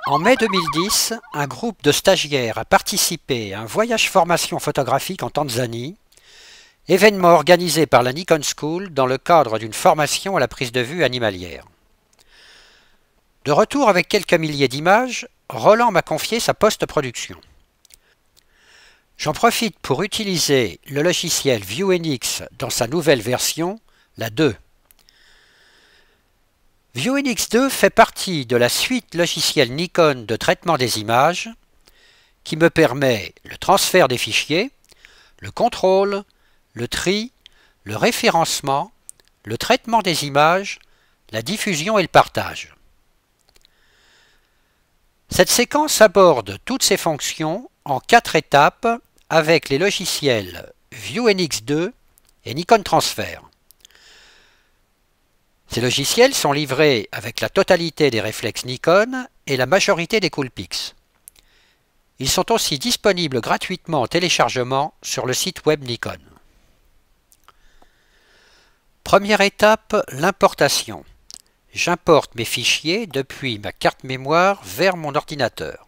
En mai 2010, un groupe de stagiaires a participé à un voyage formation photographique en Tanzanie, événement organisé par la Nikon School dans le cadre d'une formation à la prise de vue animalière. De retour avec quelques milliers d'images, Roland m'a confié sa post-production. J'en profite pour utiliser le logiciel ViewNX dans sa nouvelle version, la 2. ViewNX 2 fait partie de la suite logicielle Nikon de traitement des images qui me permet le transfert des fichiers, le contrôle, le tri, le référencement, le traitement des images, la diffusion et le partage. Cette séquence aborde toutes ces fonctions en 4 étapes avec les logiciels ViewNX 2 et Nikon Transfer. Ces logiciels sont livrés avec la totalité des réflexes Nikon et la majorité des Coolpix. Ils sont aussi disponibles gratuitement en téléchargement sur le site web Nikon. Première étape, l'importation. J'importe mes fichiers depuis ma carte mémoire vers mon ordinateur.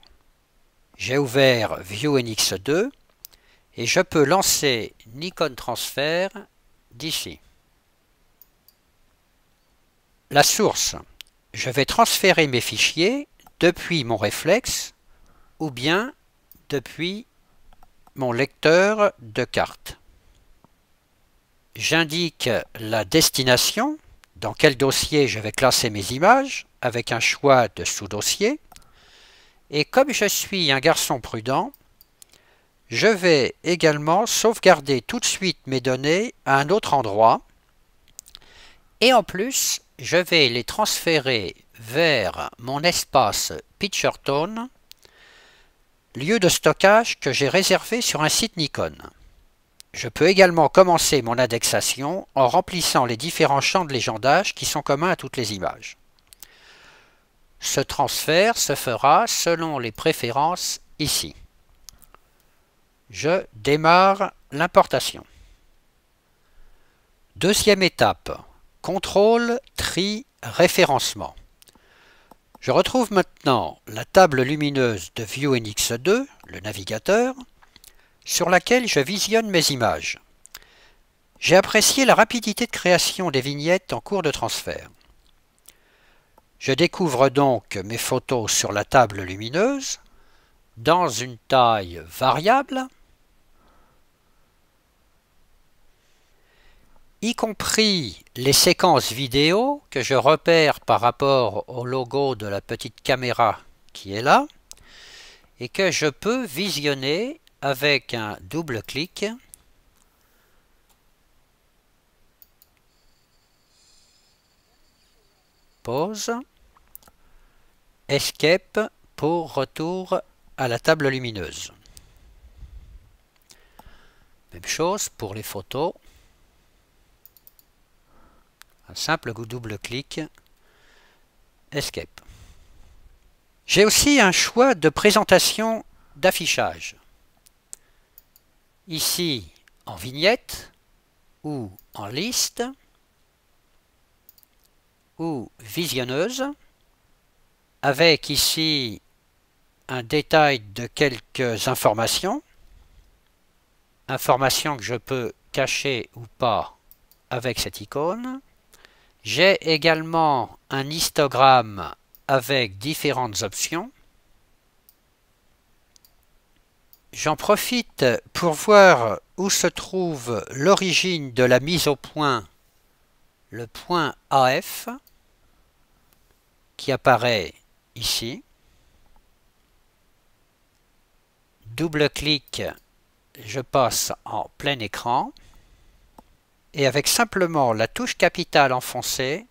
J'ai ouvert ViewNX 2 et je peux lancer Nikon Transfer d'ici. La source. Je vais transférer mes fichiers depuis mon réflexe ou bien depuis mon lecteur de carte. J'indique la destination, dans quel dossier je vais classer mes images, avec un choix de sous-dossier. Et comme je suis un garçon prudent, je vais également sauvegarder tout de suite mes données à un autre endroit. Et en plus, je vais les transférer vers mon espace Picturetone, lieu de stockage que j'ai réservé sur un site Nikon. Je peux également commencer mon indexation en remplissant les différents champs de légendage qui sont communs à toutes les images. Ce transfert se fera selon les préférences ici. Je démarre l'importation. Deuxième étape, contrôle, tri, référencement. Je retrouve maintenant la table lumineuse de ViewNX 2, le navigateur, sur laquelle je visionne mes images. J'ai apprécié la rapidité de création des vignettes en cours de transfert. Je découvre donc mes photos sur la table lumineuse, dans une taille variable, y compris les séquences vidéo que je repère par rapport au logo de la petite caméra qui est là, et que je peux visionner avec un double clic pause, escape pour retour à la table lumineuse. Même chose pour les photos. Un simple double clic, escape. J'ai aussi un choix de présentation d'affichage. Ici en vignette ou en liste ou visionneuse, avec ici un détail de quelques informations, informations que je peux cacher ou pas avec cette icône. J'ai également un histogramme avec différentes options. J'en profite pour voir où se trouve l'origine de la mise au point, le point AF, qui apparaît ici. Double-clic, je passe en plein écran. Et avec simplement la touche capitale enfoncée,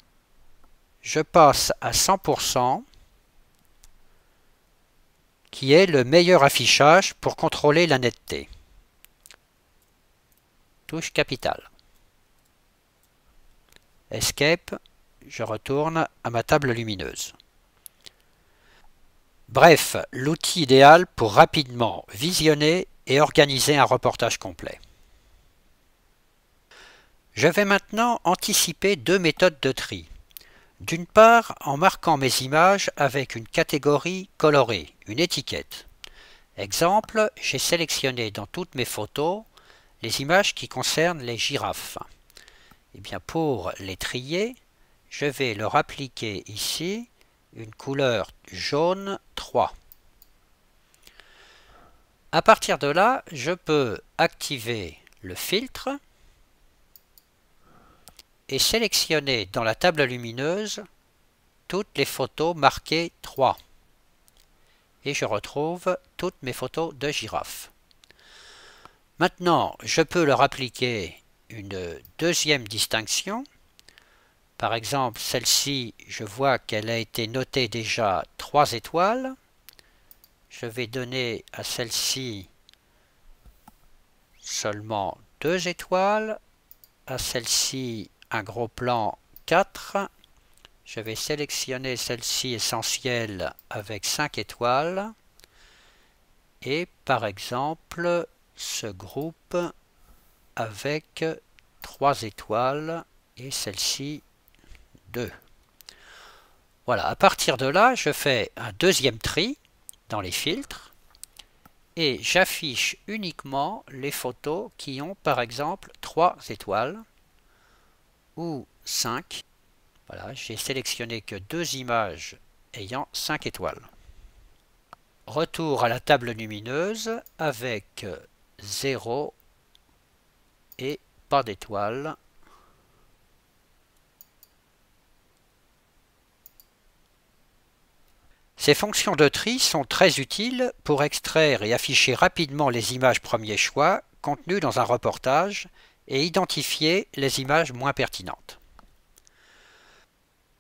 je passe à 100%, qui est le meilleur affichage pour contrôler la netteté. Touche capitale. Escape, je retourne à ma table lumineuse. Bref, l'outil idéal pour rapidement visionner et organiser un reportage complet. Je vais maintenant anticiper deux méthodes de tri. D'une part, en marquant mes images avec une catégorie colorée, une étiquette. Exemple, j'ai sélectionné dans toutes mes photos les images qui concernent les girafes. Et bien pour les trier, je vais leur appliquer ici une couleur jaune 3. À partir de là, je peux activer le filtre et sélectionner dans la table lumineuse toutes les photos marquées 3. Et je retrouve toutes mes photos de girafes. Maintenant, je peux leur appliquer une deuxième distinction. Par exemple, celle-ci, je vois qu'elle a été notée déjà 3 étoiles. Je vais donner à celle-ci seulement 2 étoiles. À celle-ci, un gros plan 4. Je vais sélectionner celle-ci essentielle avec 5 étoiles. Et par exemple, ce groupe avec 3 étoiles et celle-ci 2. Voilà, à partir de là, je fais un deuxième tri dans les filtres et j'affiche uniquement les photos qui ont par exemple 3 étoiles ou 5. Voilà, j'ai sélectionné que 2 images ayant 5 étoiles. Retour à la table lumineuse avec 0 et pas d'étoiles. Ces fonctions de tri sont très utiles pour extraire et afficher rapidement les images premier choix contenues dans un reportage et identifier les images moins pertinentes.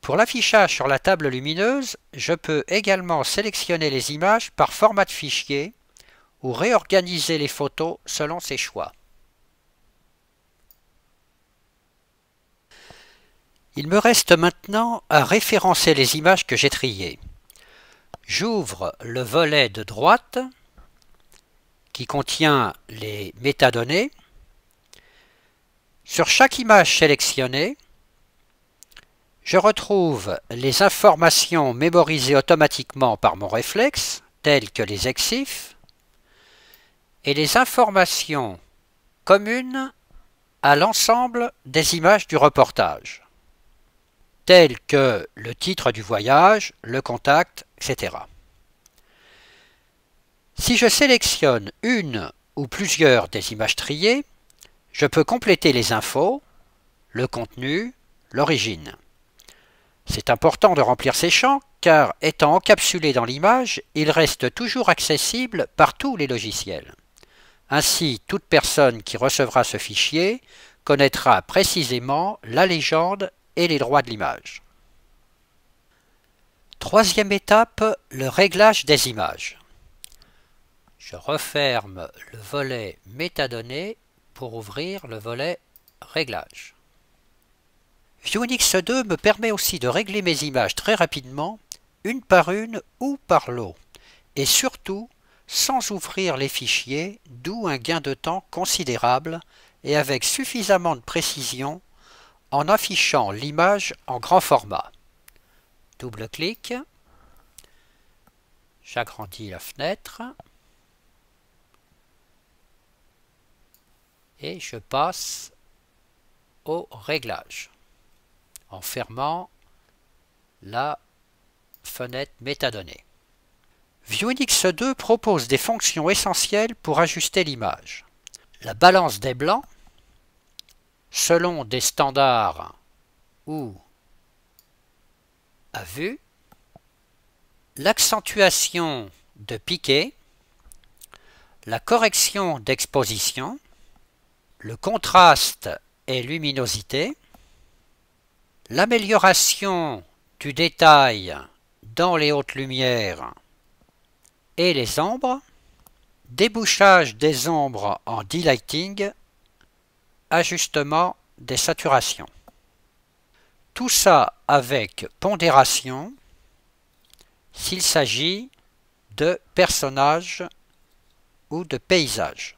Pour l'affichage sur la table lumineuse, je peux également sélectionner les images par format de fichier ou réorganiser les photos selon ses choix. Il me reste maintenant à référencer les images que j'ai triées. J'ouvre le volet de droite qui contient les métadonnées. Sur chaque image sélectionnée, je retrouve les informations mémorisées automatiquement par mon réflexe, telles que les EXIF, et les informations communes à l'ensemble des images du reportage, telles que le titre du voyage, le contact, etc. Si je sélectionne une ou plusieurs des images triées, je peux compléter les infos, le contenu, l'origine. C'est important de remplir ces champs car, étant encapsulé dans l'image, il reste toujours accessible par tous les logiciels. Ainsi, toute personne qui recevra ce fichier connaîtra précisément la légende et les droits de l'image. Troisième étape, le réglage des images. Je referme le volet métadonnées pour ouvrir le volet réglage. Vuenix 2 me permet aussi de régler mes images très rapidement, une par une ou par lot, et surtout sans ouvrir les fichiers, d'où un gain de temps considérable et avec suffisamment de précision en affichant l'image en grand format. Double-clic, j'agrandis la fenêtre et je passe au réglage en fermant la fenêtre métadonnées. Vuenix 2 propose des fonctions essentielles pour ajuster l'image. La balance des blancs, selon des standards ou à vue, l'accentuation de piqué, la correction d'exposition, le contraste et luminosité, l'amélioration du détail dans les hautes lumières et les ombres, débouchage des ombres en delighting, ajustement des saturations. Tout ça avec pondération s'il s'agit de personnages ou de paysages.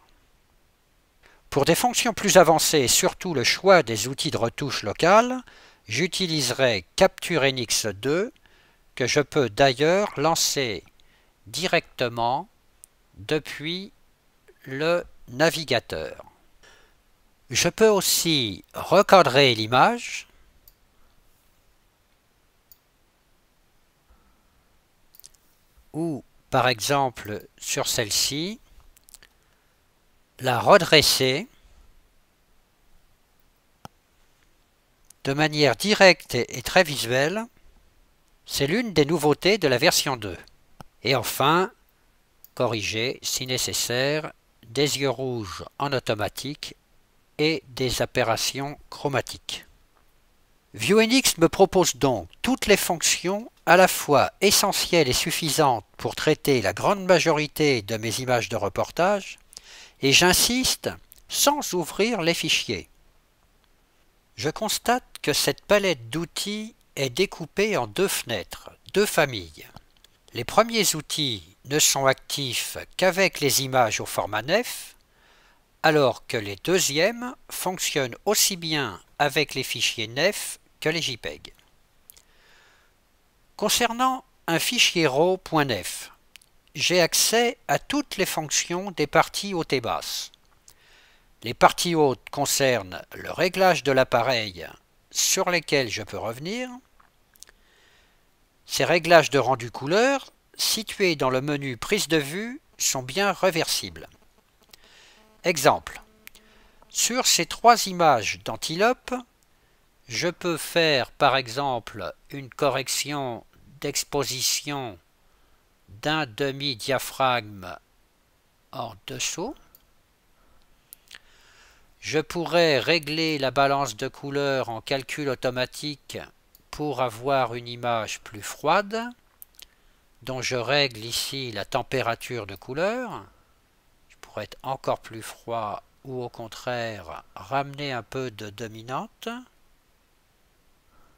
Pour des fonctions plus avancées et surtout le choix des outils de retouche locale, j'utiliserai Capture NX2 que je peux d'ailleurs lancer directement depuis le navigateur. Je peux aussi recadrer l'image ou, par exemple, sur celle-ci, la redresser de manière directe et très visuelle. C'est l'une des nouveautés de la version 2. Et enfin, corriger, si nécessaire, des yeux rouges en automatique et des aberrations chromatiques. ViewNX me propose donc toutes les fonctions à la fois essentielles et suffisantes pour traiter la grande majorité de mes images de reportage, et j'insiste, sans ouvrir les fichiers. Je constate que cette palette d'outils est découpée en deux fenêtres, deux familles. Les premiers outils ne sont actifs qu'avec les images au format NEF, alors que les deuxièmes fonctionnent aussi bien avec les fichiers NEF que les JPEG. Concernant un fichier RAW.NEF, j'ai accès à toutes les fonctions des parties hautes et basses. Les parties hautes concernent le réglage de l'appareil sur lesquels je peux revenir. Ces réglages de rendu couleur, situés dans le menu prise de vue, sont bien réversibles. Exemple. Sur ces trois images d'Antilope, je peux faire par exemple une correction d'exposition d'un demi-diaphragme en dessous. Je pourrais régler la balance de couleur en calcul automatique pour avoir une image plus froide, dont je règle ici la température de couleur. Je pourrais être encore plus froid ou au contraire ramener un peu de dominante,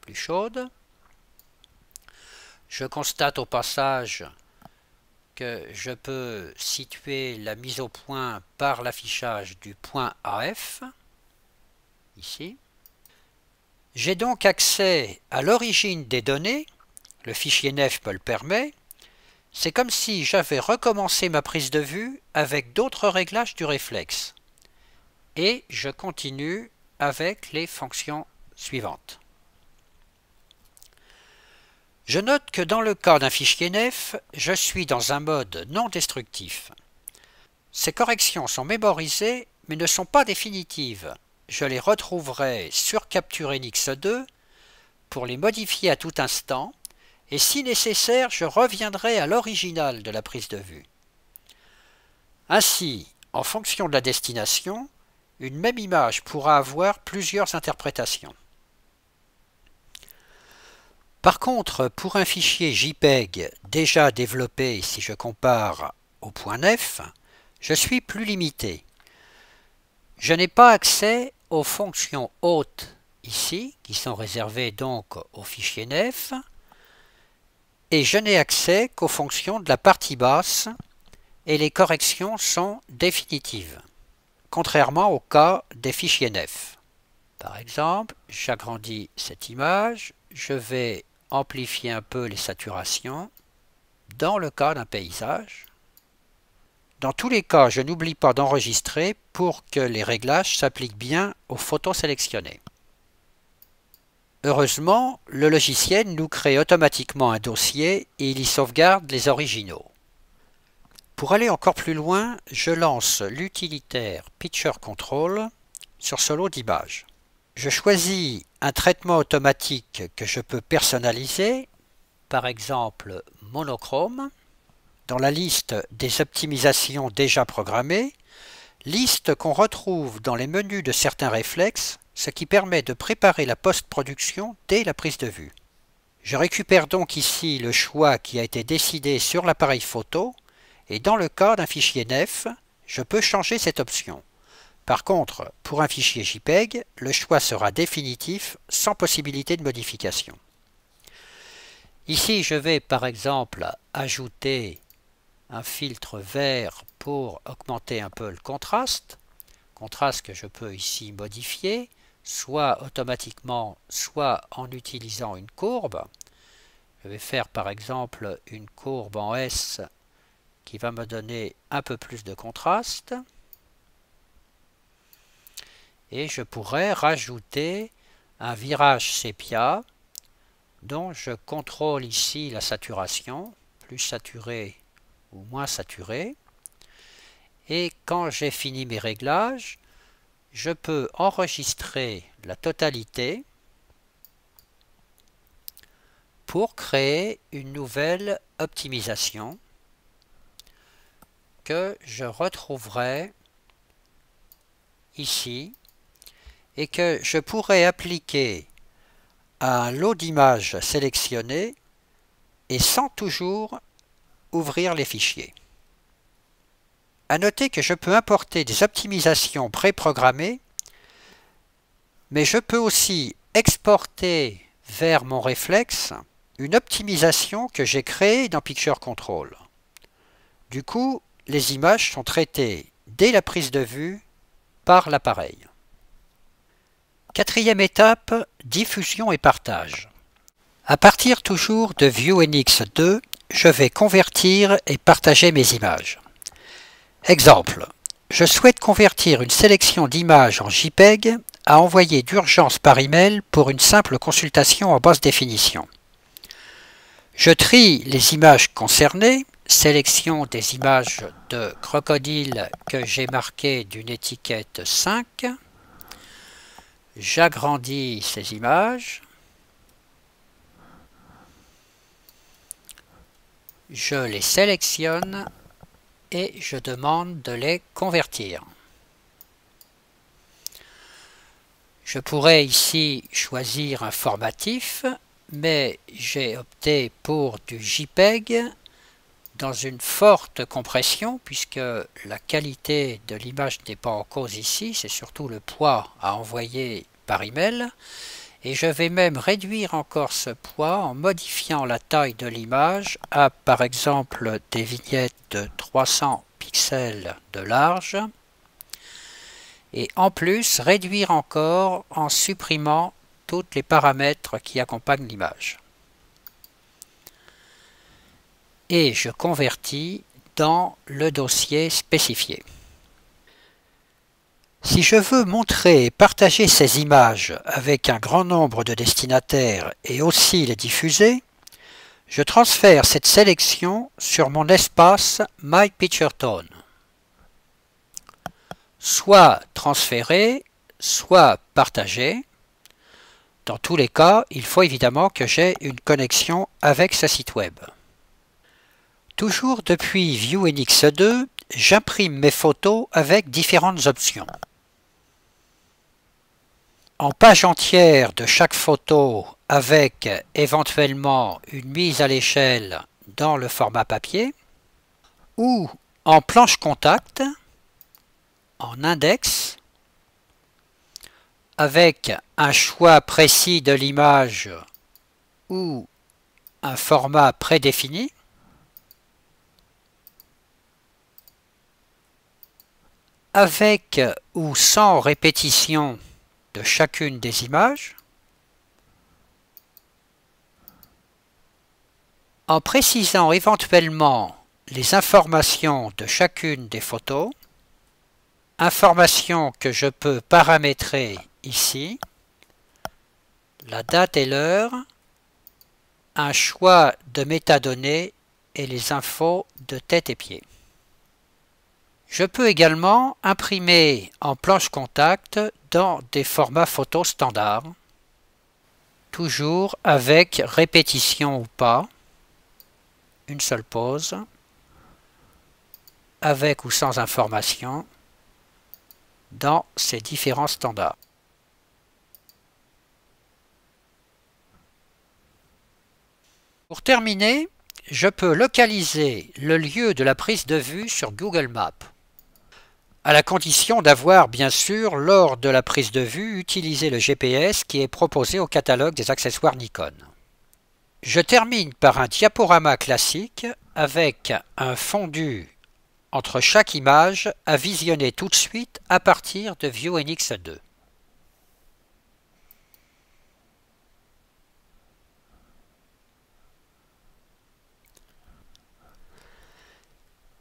plus chaude. Je constate au passage que je peux situer la mise au point par l'affichage du point AF, ici. J'ai donc accès à l'origine des données, le fichier NEF me le permet. C'est comme si j'avais recommencé ma prise de vue avec d'autres réglages du réflexe. Et je continue avec les fonctions suivantes. Je note que dans le cas d'un fichier NEF, je suis dans un mode non destructif. Ces corrections sont mémorisées mais ne sont pas définitives. Je les retrouverai sur Capture NX2 pour les modifier à tout instant et si nécessaire, je reviendrai à l'original de la prise de vue. Ainsi, en fonction de la destination, une même image pourra avoir plusieurs interprétations. Par contre, pour un fichier JPEG déjà développé, si je compare au point .NEF, je suis plus limité. Je n'ai pas accès aux fonctions hautes ici, qui sont réservées donc au fichier NEF, et je n'ai accès qu'aux fonctions de la partie basse, et les corrections sont définitives, contrairement au cas des fichiers NEF. Par exemple, j'agrandis cette image, je vais amplifier un peu les saturations dans le cas d'un paysage. Dans tous les cas, je n'oublie pas d'enregistrer pour que les réglages s'appliquent bien aux photos sélectionnées. Heureusement, le logiciel nous crée automatiquement un dossier et il y sauvegarde les originaux. Pour aller encore plus loin, je lance l'utilitaire Picture Control sur ce lot d'images. Je choisis un traitement automatique que je peux personnaliser, par exemple monochrome, dans la liste des optimisations déjà programmées, liste qu'on retrouve dans les menus de certains réflexes, ce qui permet de préparer la post-production dès la prise de vue. Je récupère donc ici le choix qui a été décidé sur l'appareil photo, et dans le cas d'un fichier NEF, je peux changer cette option. Par contre, pour un fichier JPEG, le choix sera définitif sans possibilité de modification. Ici, je vais par exemple ajouter un filtre vert pour augmenter un peu le contraste que je peux ici modifier, soit automatiquement, soit en utilisant une courbe. Je vais faire par exemple une courbe en S qui va me donner un peu plus de contraste. Et je pourrais rajouter un virage sépia dont je contrôle ici la saturation, plus saturé ou moins saturé. Et quand j'ai fini mes réglages, je peux enregistrer la totalité pour créer une nouvelle optimisation que je retrouverai ici et que je pourrais appliquer à un lot d'images sélectionnées et sans toujours ouvrir les fichiers. À noter que je peux importer des optimisations préprogrammées, mais je peux aussi exporter vers mon réflexe une optimisation que j'ai créée dans Picture Control. Du coup, les images sont traitées dès la prise de vue par l'appareil. Quatrième étape, diffusion et partage. À partir toujours de ViewNX 2, je vais convertir et partager mes images. Exemple, je souhaite convertir une sélection d'images en JPEG à envoyer d'urgence par email pour une simple consultation en basse définition. Je trie les images concernées, sélection des images de crocodile que j'ai marquées d'une étiquette 5. J'agrandis ces images. Je les sélectionne et je demande de les convertir. Je pourrais ici choisir un formatif, mais j'ai opté pour du JPEG dans une forte compression puisque la qualité de l'image n'est pas en cause ici, c'est surtout le poids à envoyer par email. Et je vais même réduire encore ce poids en modifiant la taille de l'image à par exemple des vignettes de 300 pixels de large. Et en plus réduire encore en supprimant tous les paramètres qui accompagnent l'image. Et je convertis dans le dossier spécifié. Si je veux montrer et partager ces images avec un grand nombre de destinataires et aussi les diffuser, je transfère cette sélection sur mon espace MyPictureTone. Soit transféré, soit partagé. Dans tous les cas, il faut évidemment que j'ai une connexion avec ce site web. Toujours depuis ViewNX 2, j'imprime mes photos avec différentes options. En page entière de chaque photo avec éventuellement une mise à l'échelle dans le format papier ou en planche contact, en index, avec un choix précis de l'image ou un format prédéfini, avec ou sans répétition de chacune des images, en précisant éventuellement les informations de chacune des photos, informations que je peux paramétrer ici, la date et l'heure, un choix de métadonnées et les infos de tête et pied. Je peux également imprimer en planche contact dans des formats photos standards, toujours avec répétition ou pas, une seule pause, avec ou sans information, dans ces différents standards. Pour terminer, je peux localiser le lieu de la prise de vue sur Google Maps, à la condition d'avoir bien sûr, lors de la prise de vue, utilisé le GPS qui est proposé au catalogue des accessoires Nikon. Je termine par un diaporama classique avec un fondu entre chaque image à visionner tout de suite à partir de ViewNX 2.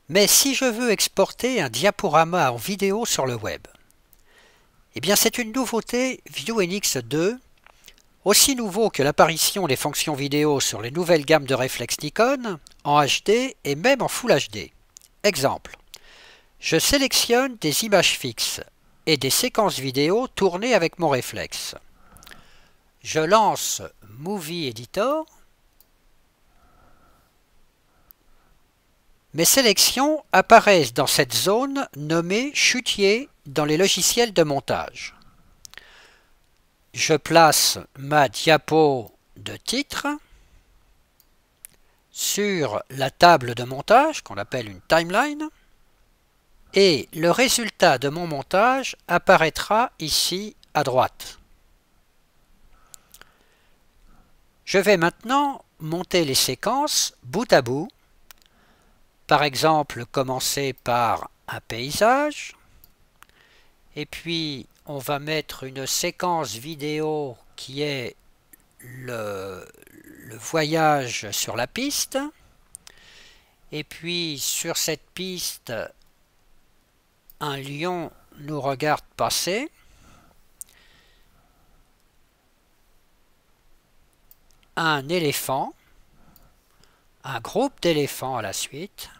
Mais si je veux exporter un diaporama en vidéo sur le web, eh bien c'est une nouveauté ViewNX 2, aussi nouveau que l'apparition des fonctions vidéo sur les nouvelles gammes de réflexes Nikon, en HD et même en Full HD. Exemple, je sélectionne des images fixes et des séquences vidéo tournées avec mon réflexe. Je lance Movie Editor. Mes sélections apparaissent dans cette zone nommée chutier dans les logiciels de montage. Je place ma diapo de titre sur la table de montage qu'on appelle une timeline et le résultat de mon montage apparaîtra ici à droite. Je vais maintenant monter les séquences bout à bout. Par exemple, commencer par un paysage, et puis on va mettre une séquence vidéo qui est le voyage sur la piste, et puis sur cette piste, un lion nous regarde passer, un éléphant, un groupe d'éléphants à la suite,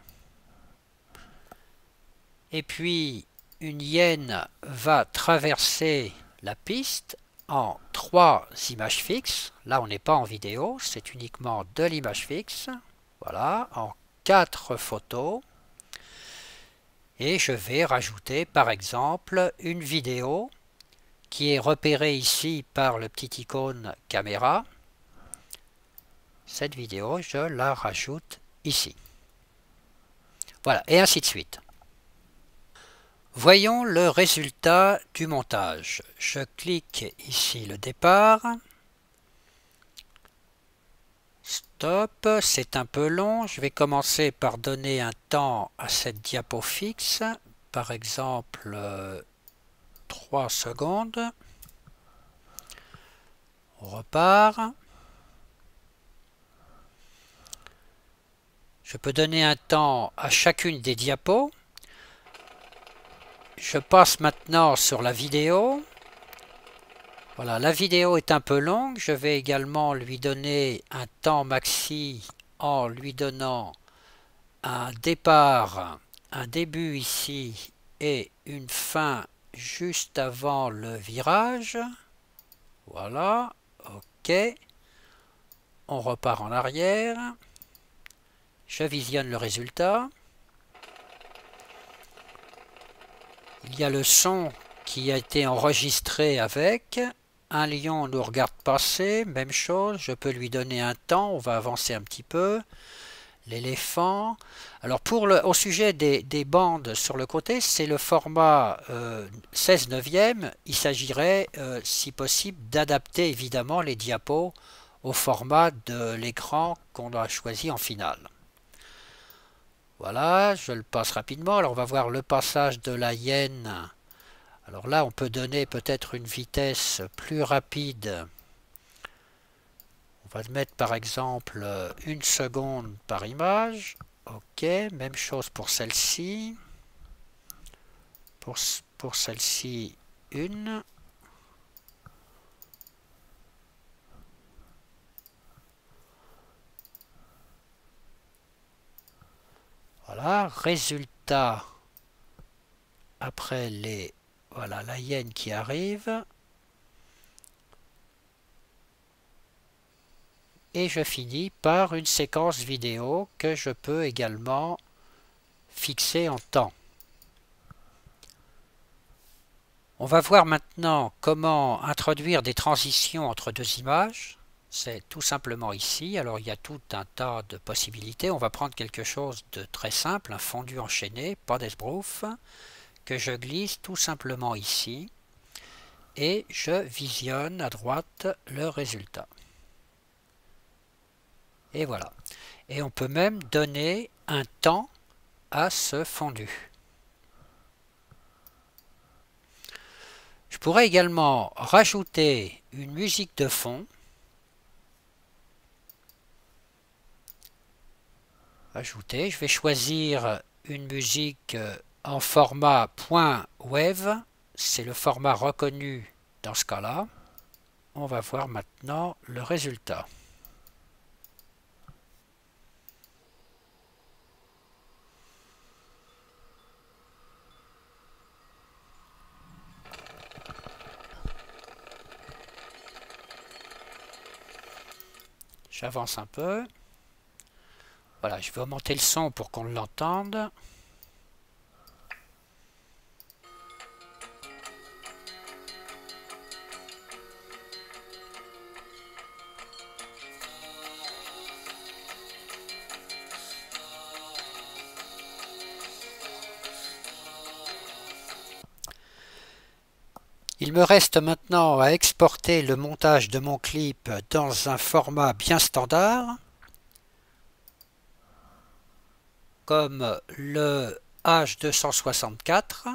et puis une hyène va traverser la piste en 3 images fixes. Là on n'est pas en vidéo, c'est uniquement de l'image fixe. Voilà, en 4 photos. Et je vais rajouter par exemple une vidéo qui est repérée ici par le petit icône caméra. Cette vidéo, je la rajoute ici. Voilà, et ainsi de suite. Voyons le résultat du montage. Je clique ici le départ. Stop, c'est un peu long. Je vais commencer par donner un temps à cette diapo fixe. Par exemple, 3 secondes. On repart. Je peux donner un temps à chacune des diapos. Je passe maintenant sur la vidéo. Voilà, la vidéo est un peu longue. Je vais également lui donner un temps maxi en lui donnant un départ, un début ici et une fin juste avant le virage. Voilà, ok. On repart en arrière. Je visionne le résultat. Il y a le son qui a été enregistré avec. Un lion nous regarde passer, même chose, je peux lui donner un temps, on va avancer un petit peu. L'éléphant. Alors au sujet des bandes sur le côté, c'est le format 16 neuvième. Il s'agirait, si possible, d'adapter évidemment les diapos au format de l'écran qu'on a choisi en finale. Voilà, je le passe rapidement. Alors on va voir le passage de la hyène. Alors là, on peut donner peut-être une vitesse plus rapide. On va mettre par exemple 1 seconde par image. Ok, même chose pour celle-ci. Pour celle-ci, 1. Voilà, résultat après voilà, la hyène qui arrive. Et je finis par une séquence vidéo que je peux également fixer en temps. On va voir maintenant comment introduire des transitions entre 2 images. C'est tout simplement ici. Alors il y a tout un tas de possibilités. On va prendre quelque chose de très simple, un fondu enchaîné, pas d'esbrouf, que je glisse tout simplement ici. Et je visionne à droite le résultat. Et voilà. Et on peut même donner un temps à ce fondu. Je pourrais également rajouter une musique de fond. Ajouter, je vais choisir une musique en format .wav, c'est le format reconnu dans ce cas-là. On va voir maintenant le résultat. J'avance un peu. Voilà, je vais augmenter le son pour qu'on l'entende. Il me reste maintenant à exporter le montage de mon clip dans un format bien standard, comme le H264,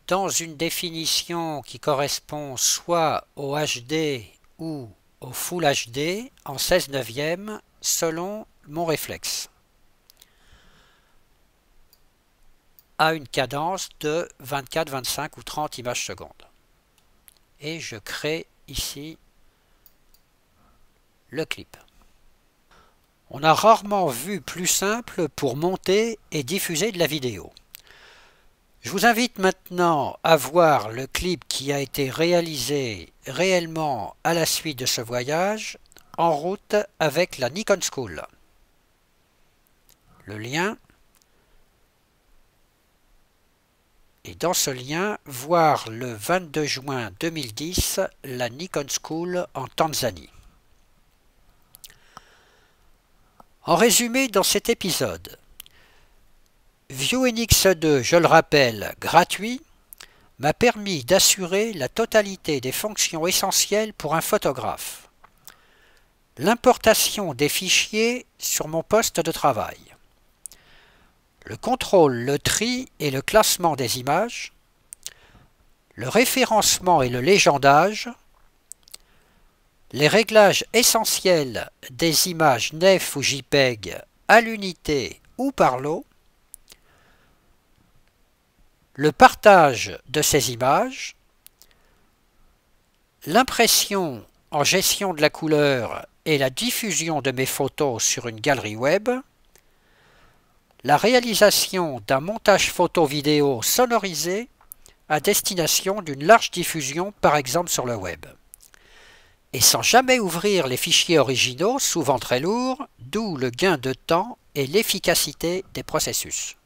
dans une définition qui correspond soit au HD ou au Full HD en 16/9 selon mon réflexe, à une cadence de 24, 25 ou 30 images secondes. Et je crée ici le clip. On a rarement vu plus simple pour monter et diffuser de la vidéo. Je vous invite maintenant à voir le clip qui a été réalisé réellement à la suite de ce voyage en route avec la Nikon School. Le lien. Et dans ce lien, voir le 22 juin 2010, la Nikon School en Tanzanie. En résumé, dans cet épisode, ViewNX2, je le rappelle, gratuit, m'a permis d'assurer la totalité des fonctions essentielles pour un photographe. L'importation des fichiers sur mon poste de travail. Le contrôle, le tri et le classement des images, le référencement et le légendage, les réglages essentiels des images NEF ou JPEG à l'unité ou par lot, le partage de ces images, l'impression en gestion de la couleur et la diffusion de mes photos sur une galerie web, la réalisation d'un montage photo-vidéo sonorisé à destination d'une large diffusion, par exemple sur le web. Et sans jamais ouvrir les fichiers originaux, souvent très lourds, d'où le gain de temps et l'efficacité des processus.